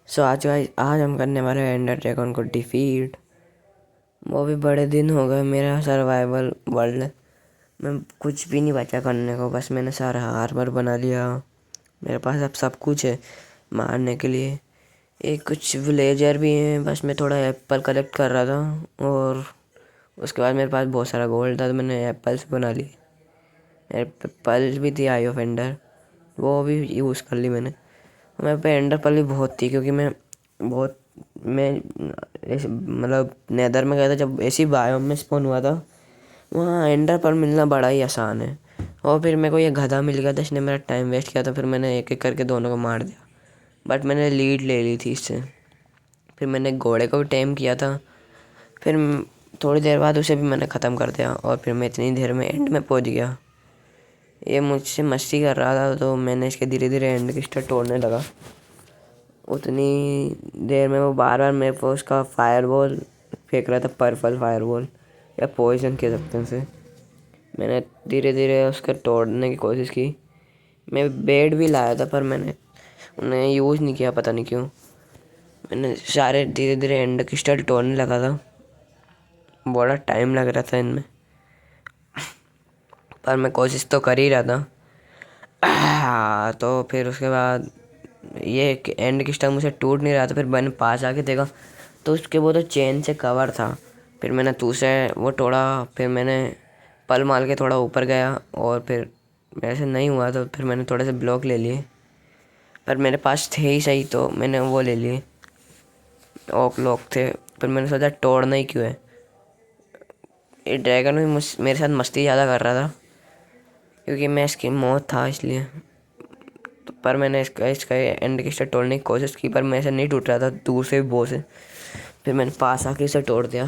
सो आज हम करने वाले हैं एंडर ड्रैगन को डिफीट। वो भी बड़े दिन हो गए मेरा सर्वाइवल वर्ल्ड में कुछ भी नहीं बचा करने को। बस मैंने सारा आर्मर बना लिया। मेरे पास अब सब कुछ है मारने के लिए। एक कुछ विलेजर भी हैं। बस मैं थोड़ा एप्पल कलेक्ट कर रहा था और उसके बाद मेरे पास बहुत सारा गोल्ड था तो मैंने एप्पल्स बना लिए। एप्पल्स भी थी आई ऑफ एंडर, वो भी यूज़ कर ली मैंने। मेरे पे एंडर पर्ल भी बहुत थी क्योंकि मैं मतलब नेदर में गया था जब ऐसी बायोम में स्पॉन हुआ था। वहाँ एंडर पर्ल मिलना बड़ा ही आसान है। और फिर मेरे को ये गधा मिल गया था, इसने मेरा टाइम वेस्ट किया था। फिर मैंने एक एक करके दोनों को मार दिया, बट मैंने लीड ले ली थी इससे। फिर मैंने घोड़े को भी टेम किया था। फिर थोड़ी देर बाद उसे भी मैंने ख़त्म कर दिया और फिर मैं इतनी देर में एंड में पहुँच गया। ये मुझसे मस्ती कर रहा था तो मैंने इसके धीरे धीरे एंड क्रिस्टल तोड़ने लगा। उतनी देर में वो बार बार मेरे को उसका फायरबॉल फेंक रहा था, पर्पल फायरबॉल या पॉइजन कह सकते हैं उसे। मैंने धीरे धीरे उसको तोड़ने की कोशिश की। मैं बेड भी लाया था पर मैंने उन्हें यूज़ नहीं किया, पता नहीं क्यों। मैंने सारे धीरे धीरे एंड क्रिस्टल तोड़ने लगा था। बड़ा टाइम लग रहा था इनमें, पर मैं कोशिश तो कर ही रहा था। तो फिर उसके बाद ये एंड क्रिस्टल मुझे टूट नहीं रहा था। फिर मैंने पास आके देखा तो उसके वो तो चेन से कवर था। फिर मैंने से वो तोड़ा। फिर मैंने पल मार के थोड़ा ऊपर गया और फिर मेरे से नहीं हुआ तो फिर मैंने थोड़े से ब्लॉक ले लिए। पर मेरे पास थे ही सही तो मैंने वो ले लिए, ओक लॉक थे। फिर मैंने सोचा तोड़ना ही क्यों है। ये ड्रैगन भी मेरे साथ मस्ती ज़्यादा कर रहा था क्योंकि मैं इसकी मौत था इसलिए। तो पर मैंने इसका एंड क्रिस्टल तोड़ने की कोशिश की पर मेरे से नहीं टूट रहा था, दूर से भी बहुत से। फिर मैंने पास आके इसे तोड़ दिया।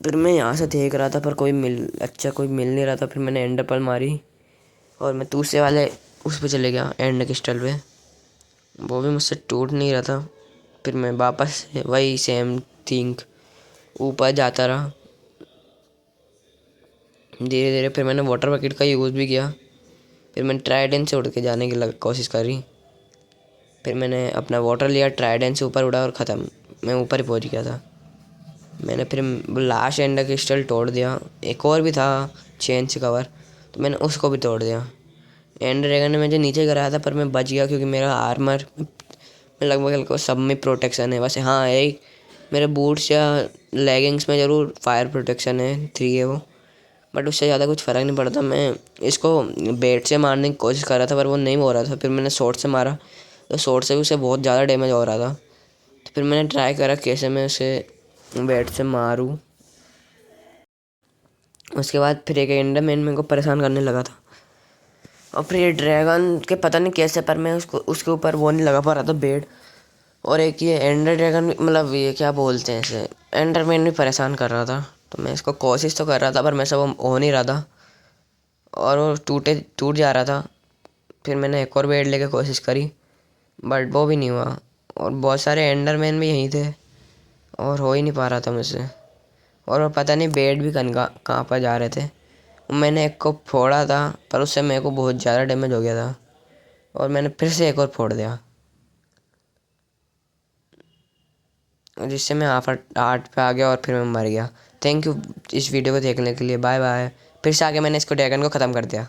फिर मैं यहाँ से देख रहा था पर कोई मिल नहीं रहा था। फिर मैंने एंडर पर्ल मारी और मैं दूसरे वाले उस पे चले गया एंड क्रिस्टल पे। वो भी मुझसे टूट नहीं रहा था। फिर मैं वापस से वही सेम थिंग ऊपर जाता रहा धीरे धीरे। फिर मैंने वाटर बकेट का यूज़ भी किया। फिर मैंने ट्राइडेंट से उड़ के जाने की कोशिश करी। फिर मैंने अपना वाटर लिया, ट्राइडेंट से ऊपर उड़ा और ख़त्म। मैं ऊपर ही पहुंच गया था। मैंने फिर लास्ट एंड क्रिस्टल तोड़ दिया। एक और भी था चेन से कवर, तो मैंने उसको भी तोड़ दिया। एंड ड्रैगन ने मुझे नीचे गिराया था पर मैं बच गया क्योंकि मेरा आर्मर में लगभग सब में प्रोटेक्शन है। वैसे हाँ, एक मेरे बूट्स या लेगिंग्स में ज़रूर फायर प्रोटेक्शन है, 3 है वो, बट उससे ज़्यादा कुछ फ़र्क नहीं पड़ता। मैं इसको बेट से मारने की कोशिश कर रहा था पर वो नहीं हो रहा था। फिर मैंने शॉर्ट से मारा तो शॉर्ट से भी उसे बहुत ज़्यादा डैमेज हो रहा था। तो फिर मैंने ट्राई करा कैसे मैं उसे बेट से मारूं। उसके बाद फिर एक एंडरमैन मेरे को परेशान करने लगा था और फिर ये ड्रैगन के पता नहीं कैसे पर मैं उसके ऊपर वो नहीं लगा पा रहा था बेड। और एक ये एंडर ड्रैगन मतलब ये क्या बोलते हैं इसे, एंडरमैन भी परेशान कर रहा था। तो मैं इसको कोशिश तो कर रहा था पर मैं सब हो नहीं रहा था और वो टूट जा रहा था। फिर मैंने एक और बेड लेके कोशिश करी बट वो भी नहीं हुआ। और बहुत सारे एंडरमैन भी यहीं थे और हो ही नहीं पा रहा था मुझसे। और वो पता नहीं बेड भी कहाँ पर जा रहे थे। मैंने एक को फोड़ा था पर उससे मेरे को बहुत ज़्यादा डैमेज हो गया था और मैंने फिर से एक और फोड़ दिया जिससे मैं आठ पे आ गया और फिर मैं मर गया। थैंक यू इस वीडियो को देखने के लिए। Bye bye. फिर से आके मैंने इसको ड्रैगन को ख़त्म कर दिया।